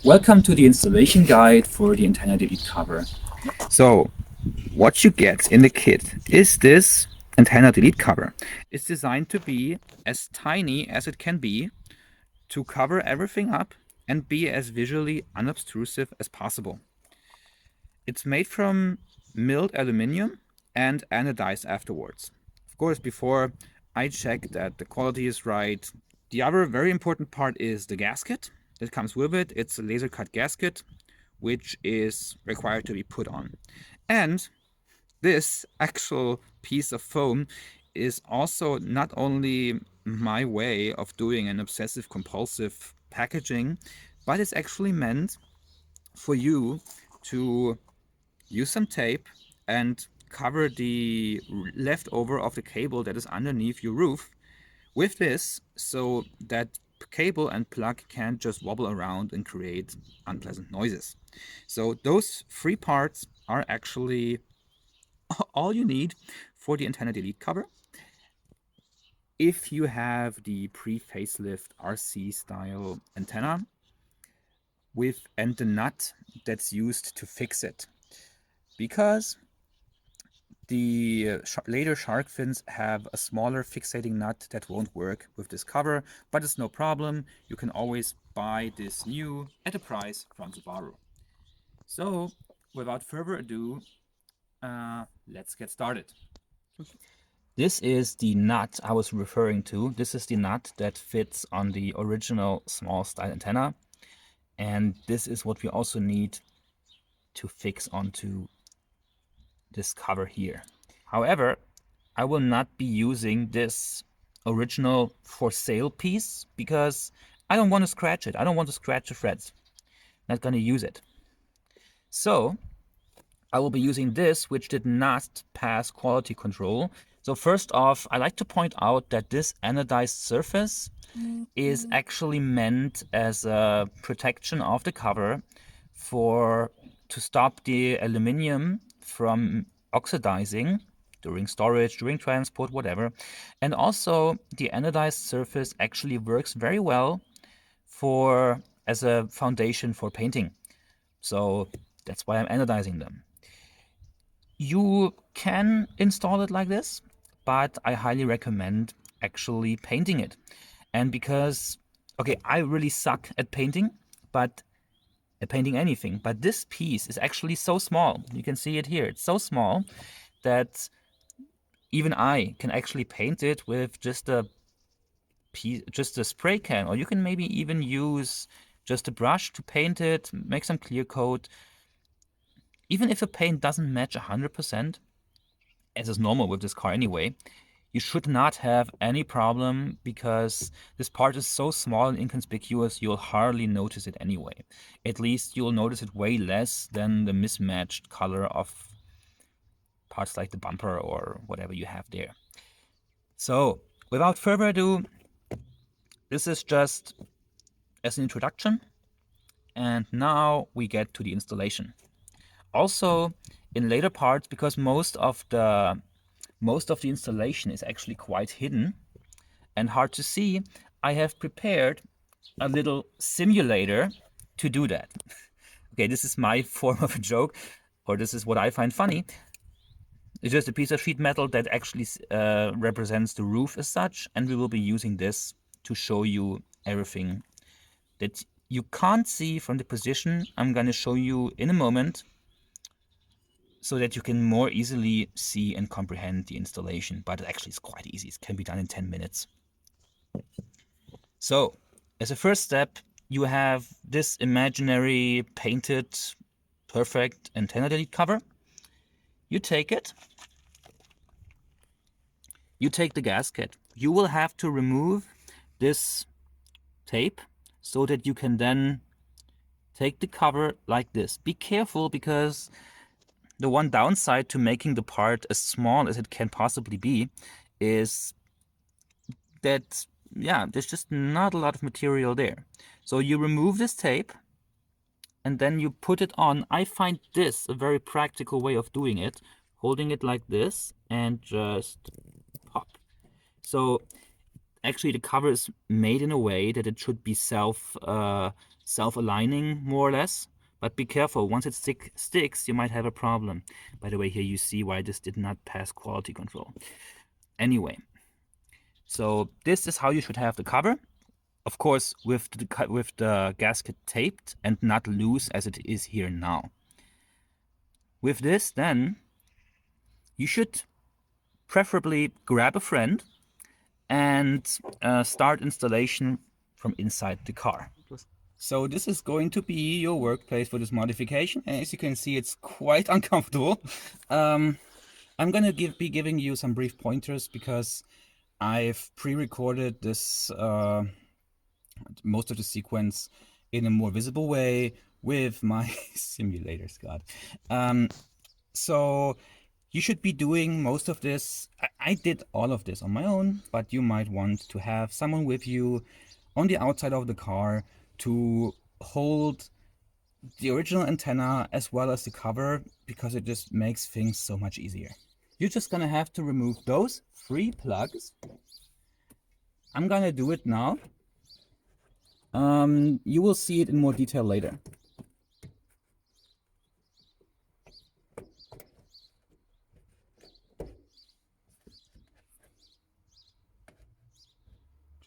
Welcome to the installation guide for the antenna delete cover. So, what you get in the kit is this antenna delete cover. It's designed to be as tiny as it can be to cover everything up and be as visually unobtrusive as possible. It's made from milled aluminum and anodized afterwards. Of course, before I check that the quality is right. The other very important part is the gasket that comes with it. It's a laser cut gasket, which is required to be put on. And this actual piece of foam is also not only my way of doing an obsessive compulsive packaging, but it's actually meant for you to use some tape and cover the leftover of the cable that is underneath your roof with this, so that cable and plug can't just wobble around and create unpleasant noises. So those three parts are actually all you need for the antenna delete cover. If you have the pre-facelift RC style antenna and the nut that's used to fix it, because the later shark fins have a smaller fixating nut that won't work with this cover, but it's no problem. You can always buy this new at a price from Subaru. So, without further ado, let's get started. This is the nut I was referring to. This is the nut that fits on the original small style antenna. And this is what we also need to fix onto this cover here. However, I will not be using this original for sale piece because I don't want to scratch it. I don't want to scratch the threads. Not going to use it. So I will be using this, which did not pass quality control. So first off, I like to point out that this anodized surface is actually meant as a protection of the cover to stop the aluminum from oxidizing during storage, during transport, whatever. And also the anodized surface actually works very well as a foundation for painting. So that's why I'm anodizing them. You can install it like this, but I highly recommend actually painting it. And because, okay, I really suck at painting, but at painting anything, but this piece is actually so small. You can see it here. It's so small that even I can actually paint it with just a spray can, or you can maybe even use just a brush to paint it, make some clear coat. Even if the paint doesn't match 100%, as is normal with this car anyway, you should not have any problem because this part is so small and inconspicuous, you'll hardly notice it anyway. At least you'll notice it way less than the mismatched color of parts like the bumper or whatever you have there. So, without further ado, this is just as an introduction, and now we get to the installation. Also, in later parts, because most of the installation is actually quite hidden and hard to see, I have prepared a little simulator to do that. Okay, this is my form of a joke, or this is what I find funny. It's just a piece of sheet metal that actually represents the roof as such, and we will be using this to show you everything that you can't see from the position I'm going to show you in a moment, so that you can more easily see and comprehend the installation. But it actually is quite easy. It can be done in 10 minutes. So, as a first step, you have this imaginary painted perfect antenna delete cover. You take it. You take the gasket. You will have to remove this tape so that you can then take the cover like this. Be careful, because the one downside to making the part as small as it can possibly be is that, yeah, there's just not a lot of material there. So you remove this tape and then you put it on. I find this a very practical way of doing it, holding it like this and just pop. So actually the cover is made in a way that it should be self-aligning more or less. But be careful, once it sticks, you might have a problem. By the way, here you see why this did not pass quality control. Anyway, so this is how you should have the cover. Of course, with the gasket taped and not loose as it is here now. With this, then, you should preferably grab a friend and start installation from inside the car. So this is going to be your workplace for this modification, and as you can see, it's quite uncomfortable. I'm gonna be giving you some brief pointers because I've pre-recorded this most of the sequence in a more visible way with my simulators. God. So you should be doing most of this. I did all of this on my own, but you might want to have someone with you on the outside of the car to hold the original antenna as well as the cover, because it just makes things so much easier. You're just gonna have to remove those 3 plugs. I'm gonna do it now. You will see it in more detail later.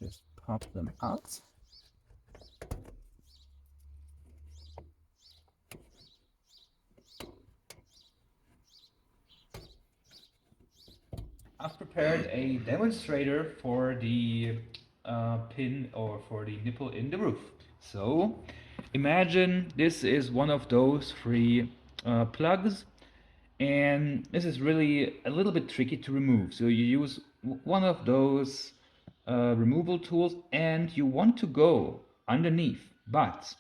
Just pop them out. I've prepared a demonstrator for the pin or for the nipple in the roof. So imagine this is one of those 3 plugs, and this is really a little bit tricky to remove. So you use one of those removal tools and you want to go underneath, but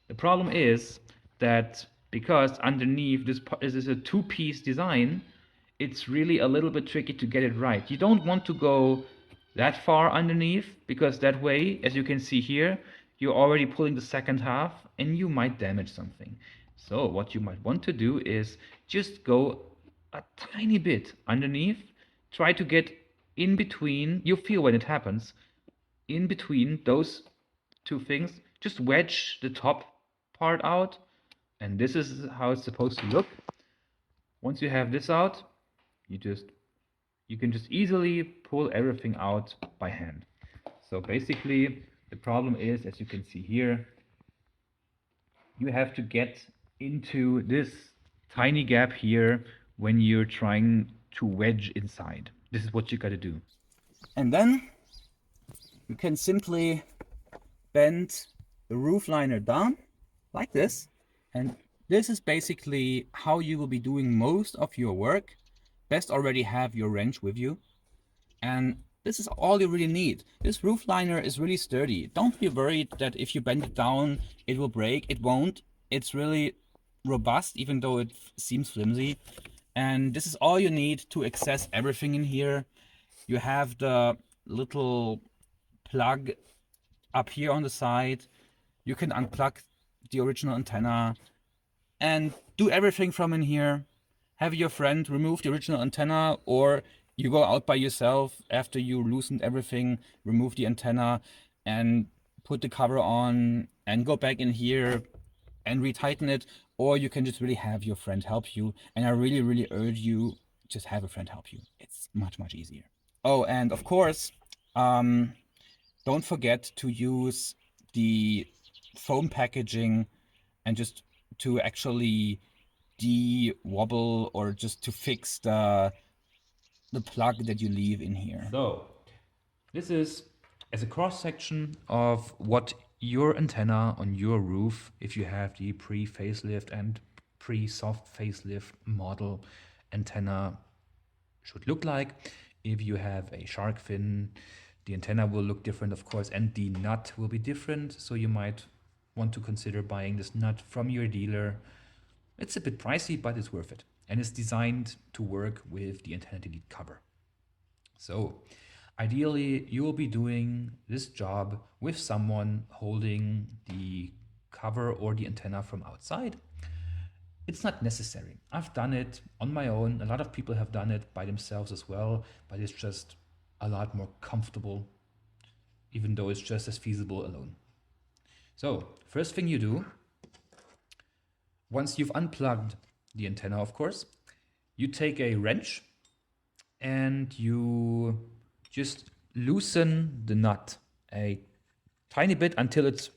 the problem is that because underneath this is a 2-piece design, it's really a little bit tricky to get it right. You don't want to go that far underneath, because that way, as you can see here, you're already pulling the second half and you might damage something. So what you might want to do is just go a tiny bit underneath, try to get in between, you'll feel when it happens, in between those 2 things, just wedge the top part out, and this is how it's supposed to look. Once you have this out, you can just easily pull everything out by hand. So basically the problem is, as you can see here, you have to get into this tiny gap here when you're trying to wedge inside. This is what you got to do. And then you can simply bend the roof liner down like this, and this is basically how you will be doing most of your work. Best already have your wrench with you, and this is all you really need. This roof liner is really sturdy. Don't be worried that if you bend it down it will break. It won't. It's really robust, even though it seems flimsy. And this is all you need to access everything in here. You have the little plug up here on the side. You can unplug the original antenna and do everything from in here. Have your friend remove the original antenna, or you go out by yourself after you loosened everything, remove the antenna and put the cover on and go back in here and retighten it, or you can just really have your friend help you. And I really urge you, just have a friend help you. It's much easier. Oh, and of course, don't forget to use the foam packaging and just to actually de-wobble or just to fix the plug that you leave in here. So this is as a cross section of what your antenna on your roof, if you have the pre-facelift and pre-soft facelift model antenna, should look like. If you have a shark fin, the antenna will look different, of course, and the nut will be different. So you might want to consider buying this nut from your dealer. It's a bit pricey, but it's worth it. And it's designed to work with the antenna delete cover. So ideally, you will be doing this job with someone holding the cover or the antenna from outside. It's not necessary. I've done it on my own. A lot of people have done it by themselves as well, but it's just a lot more comfortable, even though it's just as feasible alone. So, first thing you do, once you've unplugged the antenna, of course, you take a wrench and you just loosen the nut a tiny bit until it's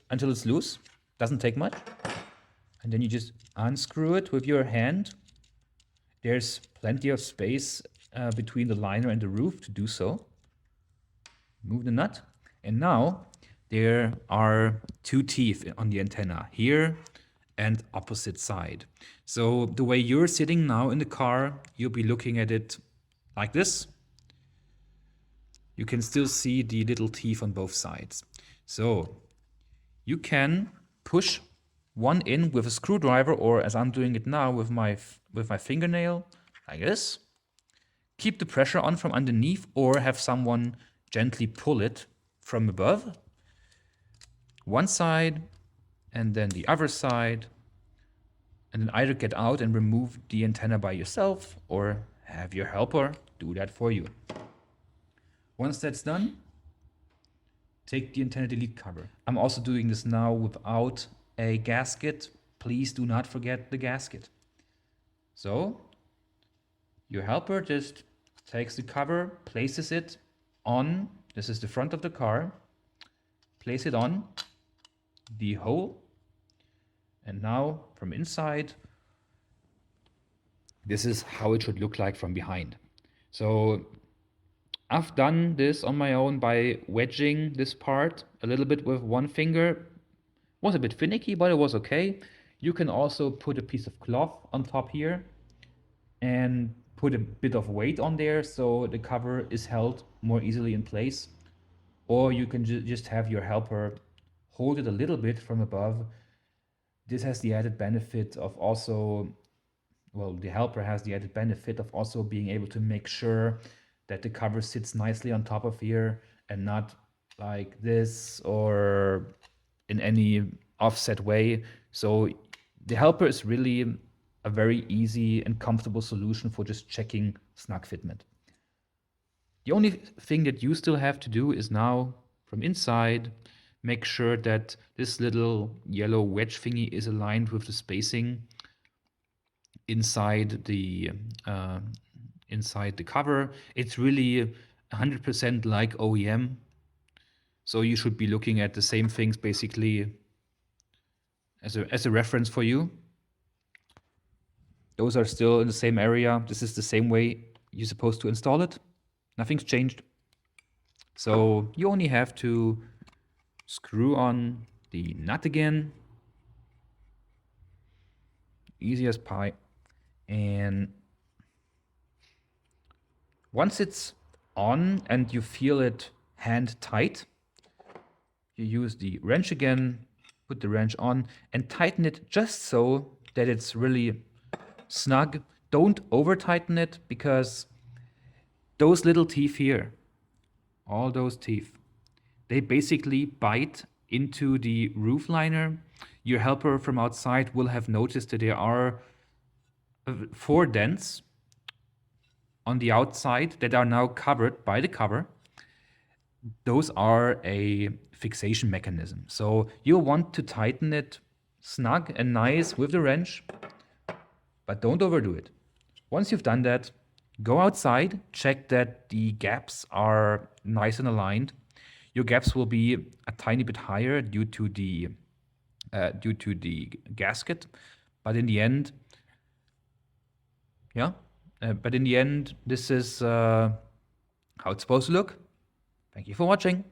loose. Doesn't take much. And then you just unscrew it with your hand. There's plenty of space between the liner and the roof to do so. Move the nut. And now there are two teeth on the antenna, here and opposite side. So the way you're sitting now in the car, you'll be looking at it like this. You can still see the little teeth on both sides. So you can push one in with a screwdriver, or as I'm doing it now with my fingernail, like this. Keep the pressure on from underneath, or have someone gently pull it from above. One side and then the other side, and then either get out and remove the antenna by yourself or have your helper do that for you. Once that's done, take the antenna delete cover. I'm also doing this now without a gasket. Please do not forget the gasket. So your helper just takes the cover, places it on, this is the front of the car, place it on the hole, and now from inside, this is how it should look like from behind. So I've done this on my own by wedging this part a little bit with one finger. Was a bit finicky, but it was okay. You can also put a piece of cloth on top here and put a bit of weight on there so the cover is held more easily in place. Or you can just have your helper hold it a little bit from above. This has the added benefit of also, well, the helper has the added benefit of also being able to make sure that the cover sits nicely on top of here and not like this or in any offset way. So the helper is really a very easy and comfortable solution for just checking snug fitment. The only thing that you still have to do is now from inside make sure that this little yellow wedge thingy is aligned with the spacing inside the cover. It's really 100% like OEM. So you should be looking at the same things basically as a reference for you. Those are still in the same area. This is the same way you're supposed to install it. Nothing's changed. So you only have to screw on the nut again. Easy as pie. And once it's on and you feel it hand tight, you use the wrench again, put the wrench on and tighten it just so that it's really snug. Don't over tighten it, because those little teeth here, all those teeth, they basically bite into the roof liner. Your helper from outside will have noticed that there are 4 dents on the outside that are now covered by the cover. Those are a fixation mechanism. So you'll want to tighten it snug and nice with the wrench, but don't overdo it. Once you've done that, go outside, check that the gaps are nice and aligned. Your gaps will be a tiny bit higher due to the gasket, but in the end, this is how it's supposed to look. Thank you for watching.